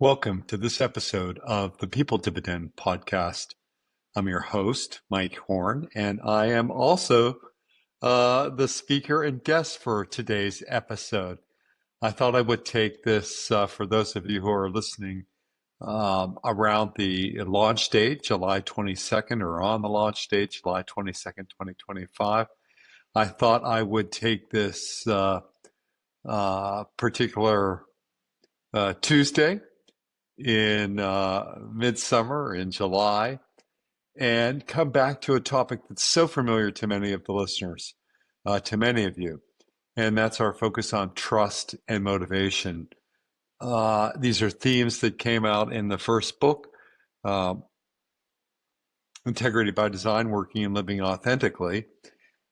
Welcome to this episode of the People Dividend podcast. I'm your host, Mike Horne, and I am also the speaker and guest for today's episode. I thought I would take this for those of you who are listening around the launch date, July 22nd, or on the launch date, July 22nd, 2025. I thought I would take this particular Tuesday in midsummer in July and come back to a topic that's so familiar to many of the listeners, to many of you, and that's our focus on trust and motivation. These are themes that came out in the first book, uh, Integrity by Design, Working and Living Authentically.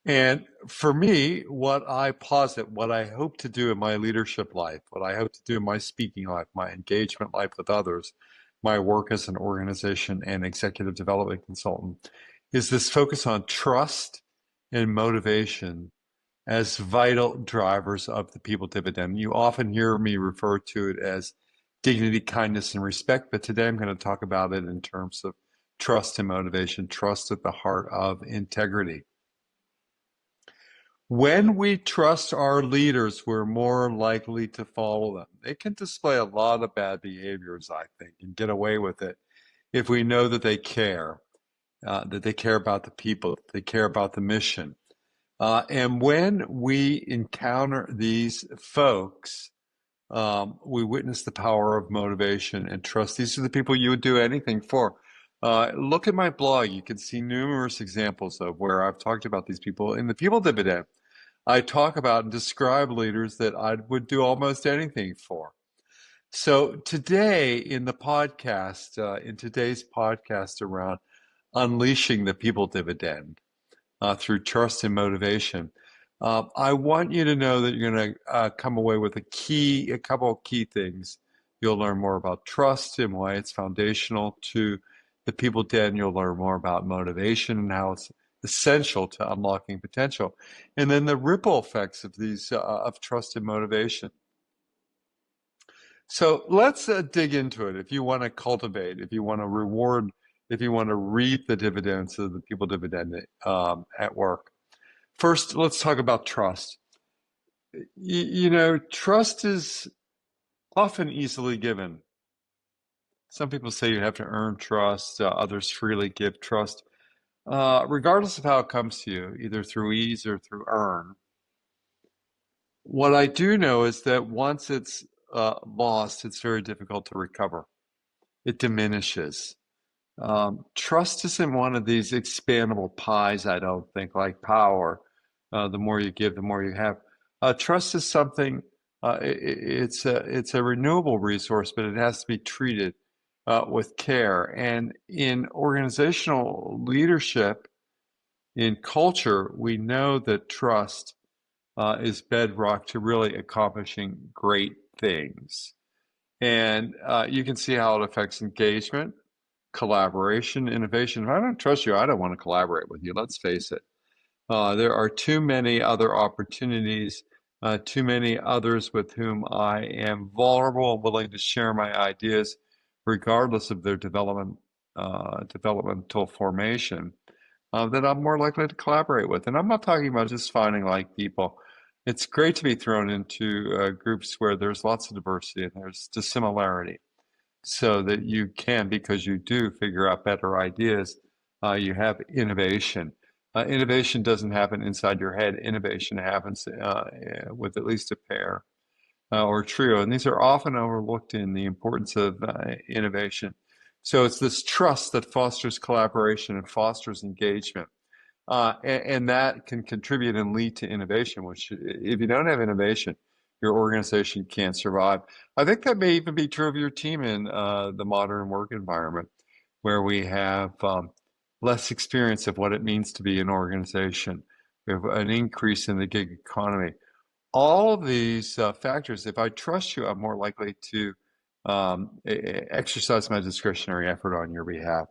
And for me, what I posit, what I hope to do in my leadership life, what I hope to do in my speaking life, my engagement life with others, my work as an organization and executive development consultant, is this focus on trust and motivation as vital drivers of the people dividend. You often hear me refer to it as dignity, kindness, and respect, but today I'm going to talk about it in terms of trust and motivation, trust at the heart of integrity. When we trust our leaders, we're more likely to follow them. They can display a lot of bad behaviors, I think, and get away with it if we know that they care about the people, they care about the mission. And when we encounter these folks, we witness the power of motivation and trust. These are the people you would do anything for. Look at my blog. You can see numerous examples of where I've talked about these people in the People Dividend. I talk about and describe leaders that I would do almost anything for. So today in the podcast, in today's podcast around unleashing the people dividend through trust and motivation, I want you to know that you're going to come away with a couple of key things. You'll learn more about trust and why it's foundational to the people dividend. You'll learn more about motivation and how it's essential to unlocking potential, and then the ripple effects of these of trust and motivation. So let's dig into it. If you want to cultivate, if you want to reward, if you want to reap the dividends of the people dividend at work. First, let's talk about trust. Trust is often easily given. Some people say you have to earn trust, others freely give trust. Regardless of how it comes to you, either through ease or through earn, what I do know is that once it's lost, it's very difficult to recover. It diminishes. Trust isn't one of these expandable pies, I don't think, like power. The more you give, the more you have. Trust is something, it's a renewable resource, but it has to be treated with care. And in organizational leadership, in culture, we know that trust is bedrock to really accomplishing great things. And you can see how it affects engagement, collaboration, innovation. If I don't trust you, I don't want to collaborate with you. Let's face it. There are too many other opportunities, too many others with whom I am vulnerable and willing to share my ideas, regardless of their developmental formation, that I'm more likely to collaborate with. And I'm not talking about just finding like people. It's great to be thrown into groups where there's lots of diversity and there's dissimilarity so that you can, because you do figure out better ideas, you have innovation. Innovation doesn't happen inside your head. Innovation happens with at least a pair or trio. And these are often overlooked in the importance of innovation. So it's this trust that fosters collaboration and fosters engagement. And that can contribute and lead to innovation, which if you don't have innovation, your organization can't survive. I think that may even be true of your team in the modern work environment, where we have less experience of what it means to be an organization. We have an increase in the gig economy. All of these factors, if I trust you, I'm more likely to exercise my discretionary effort on your behalf.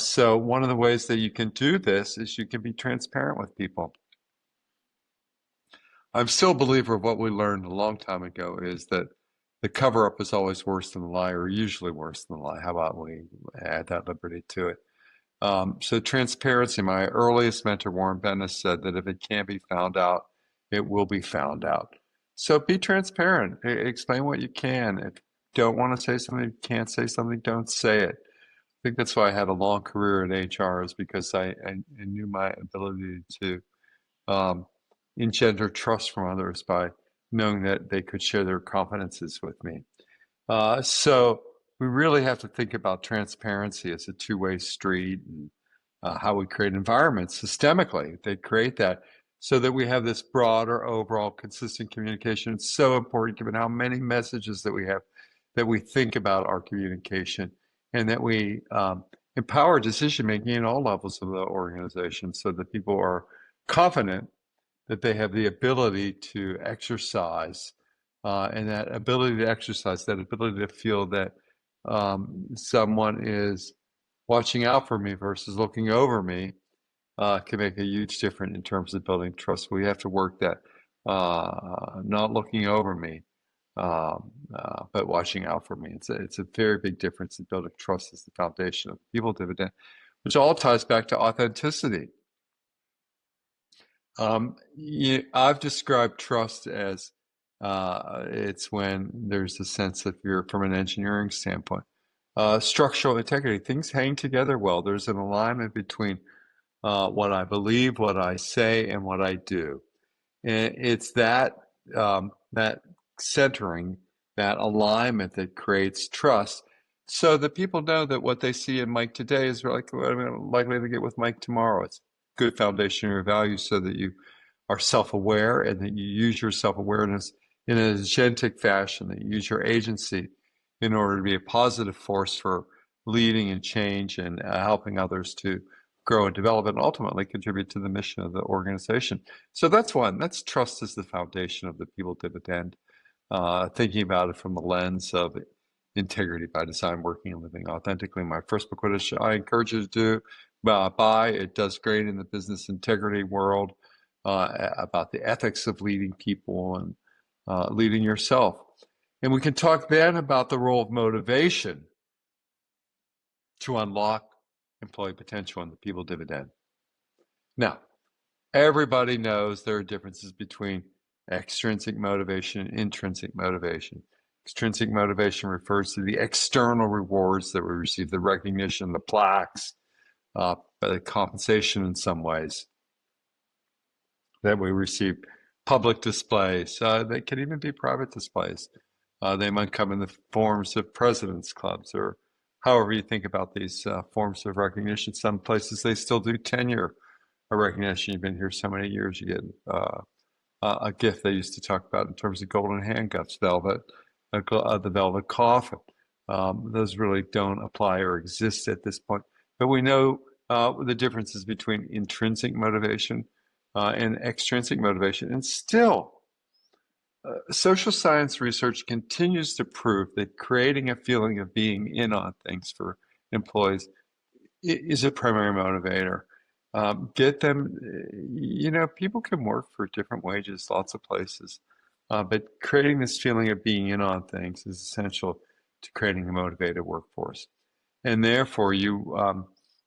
So one of the ways that you can do this is you can be transparent with people. I'm still a believer of what we learned a long time ago is that the cover up is always worse than the lie, or usually worse than the lie. How about we add that liberty to it? So transparency, my earliest mentor, Warren Bennis, said that if it can't be found out, it will be found out. So be transparent. Explain what you can. If you don't want to say something, can't say something, don't say it. I think that's why I had a long career in HR, is because I knew my ability to um, engender trust from others by knowing that they could share their confidences with me. So we really have to think about transparency as a two-way street, and how we create environments systemically that create that, so that we have this broader, overall, consistent communication. It's so important given how many messages that we have, that we think about our communication, and that we empower decision making in all levels of the organization, so that people are confident that they have the ability to exercise, and that ability to exercise, that ability to feel that someone is watching out for me versus looking over me, can make a huge difference in terms of building trust. We have to work that, not looking over me, but watching out for me. It's a very big difference in building trust as the foundation of the People Dividend, which all ties back to authenticity. I've described trust as it's when there's a sense of, you're from an engineering standpoint, structural integrity. Things hang together well. There's an alignment between what I believe, what I say, and what I do. And it's that that centering, that alignment, that creates trust, so that people know that what they see in Mike today is like what I'm likely to get with Mike tomorrow. It's good foundation of your values, so that you are self-aware, and that you use your self-awareness in an agentic fashion, that you use your agency in order to be a positive force for leading and change, and helping others to grow and develop, and ultimately contribute to the mission of the organization. So that's one. That's trust as the foundation of the People Dividend. Thinking about it from the lens of integrity by design, working and living authentically. My first book, which I encourage you to do, buy. It does great in the business integrity world, about the ethics of leading people and leading yourself. And we can talk then about the role of motivation to unlock employee potential in the People Dividend. Now, everybody knows there are differences between extrinsic motivation and intrinsic motivation. Extrinsic motivation refers to the external rewards that we receive, the recognition, the plaques, the compensation in some ways that we receive, public displays. They can even be private displays. They might come in the forms of presidents' clubs, or however you think about these forms of recognition. Some places they still do tenure recognition. You've been here so many years, you get a gift they used to talk about in terms of golden handcuffs, velvet, the velvet coffin. Those really don't apply or exist at this point. But we know the differences between intrinsic motivation and extrinsic motivation. And still, social science research continues to prove that creating a feeling of being in on things for employees is a primary motivator. Get them, people can work for different wages, lots of places, but creating this feeling of being in on things is essential to creating a motivated workforce. And therefore, you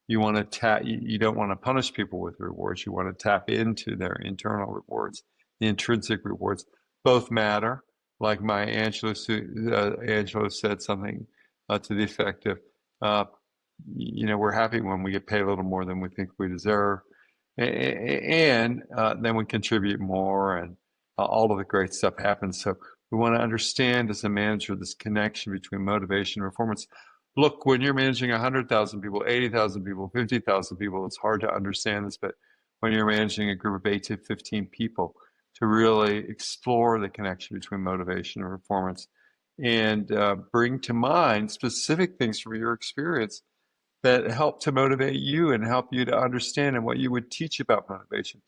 want to you don't want to punish people with rewards. You want to tap into their internal rewards, the intrinsic rewards. Both matter. Like my Angelo said something to the effect of, we're happy when we get paid a little more than we think we deserve, and then we contribute more, and all of the great stuff happens. So we want to understand as a manager this connection between motivation and performance. Look, when you're managing 100,000 people, 80,000 people, 50,000 people, it's hard to understand this, but when you're managing a group of 8 to 15 people, to really explore the connection between motivation and performance, and bring to mind specific things from your experience that help to motivate you and help you to understand, and what you would teach about motivation.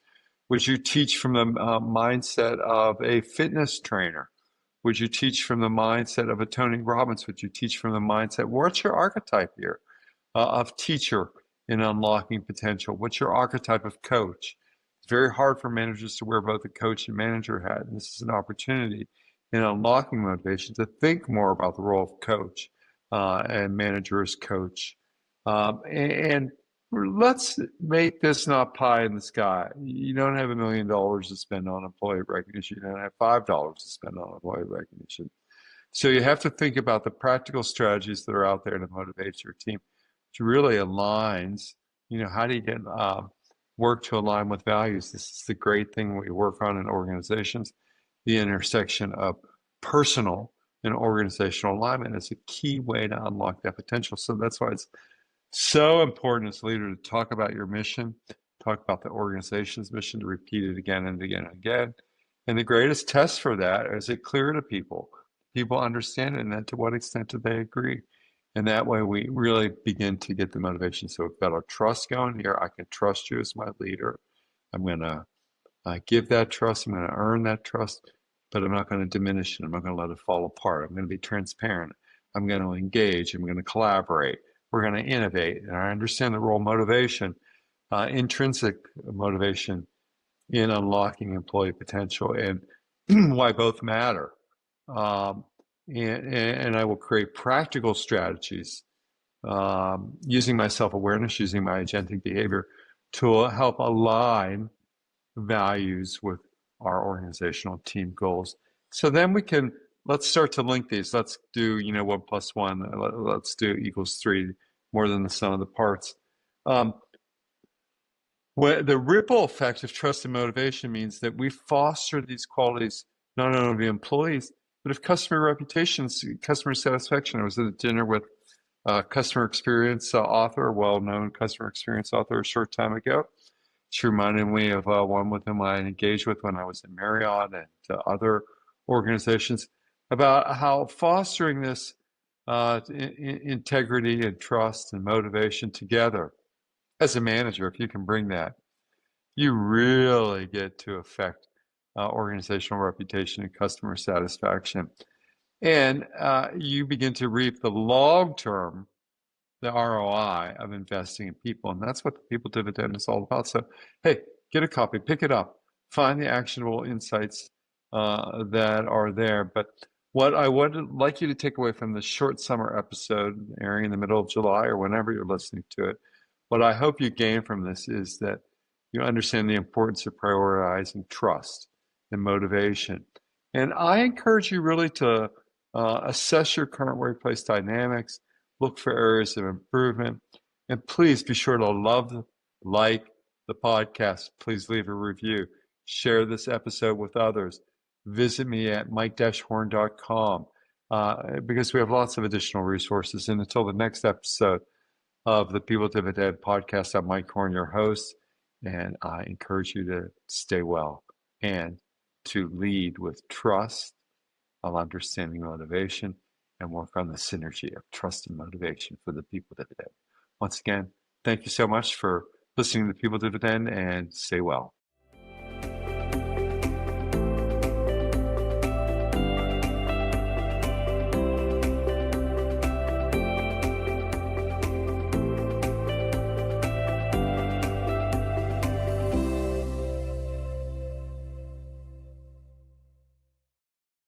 Would you teach from the mindset of a fitness trainer? Would you teach from the mindset of a Tony Robbins? Would you teach from the mindset, what's your archetype here of teacher in unlocking potential? What's your archetype of coach? It's very hard for managers to wear both a coach and manager hat, and this is an opportunity in unlocking motivation to think more about the role of coach and manager as coach. And let's make this not pie in the sky. You don't have $1 million to spend on employee recognition. You don't have $5 to spend on employee recognition. So you have to think about the practical strategies that are out there to motivate your team, which really aligns, how do you get work to align with values? This is the great thing we work on in organizations. The intersection of personal and organizational alignment is a key way to unlock that potential. So that's why it's so important as a leader to talk about your mission, talk about the organization's mission, to repeat it again and again and again. And the greatest test for that is it clear to people. People understand it, and then to what extent do they agree? And that way we really begin to get the motivation. So we've got our trust going here. I can trust you as my leader. I'm going to give that trust. I'm going to earn that trust, but I'm not going to diminish it. I'm not going to let it fall apart. I'm going to be transparent. I'm going to engage. I'm going to collaborate. We're going to innovate. And I understand the role of motivation, intrinsic motivation in unlocking employee potential, and why both matter. And I will create practical strategies using my self-awareness, using my agentic behavior to help align values with our organizational team goals. So then let's start to link these. Let's do, 1 + 1. Let's do equals 3, more than the sum of the parts. The ripple effect of trust and motivation means that we foster these qualities not only of the employees, but of customer reputations, customer satisfaction. I was at a dinner with a customer experience author, a well-known customer experience author, a short time ago. She reminded me of one with whom I engaged with when I was in Marriott and other organizations, about how fostering this integrity and trust and motivation together as a manager, if you can bring that, you really get to affect organizational reputation and customer satisfaction. And you begin to reap the long-term, the ROI of investing in people. And that's what the People Dividend is all about. So, hey, get a copy, pick it up, find the actionable insights that are there. But what I would like you to take away from this short summer episode airing in the middle of July or whenever you're listening to it, what I hope you gain from this is that you understand the importance of prioritizing trust and motivation. And I encourage you really to assess your current workplace dynamics, look for areas of improvement, and please be sure to like the podcast. Please leave a review. Share this episode with others. Visit me at mike-horne.com because we have lots of additional resources. And until the next episode of the People Dividend podcast, I'm Mike Horne, your host, and I encourage you to stay well and to lead with trust, of understanding motivation, and work on the synergy of trust and motivation for the People Dividend. Once again, thank you so much for listening to the People Dividend, and stay well.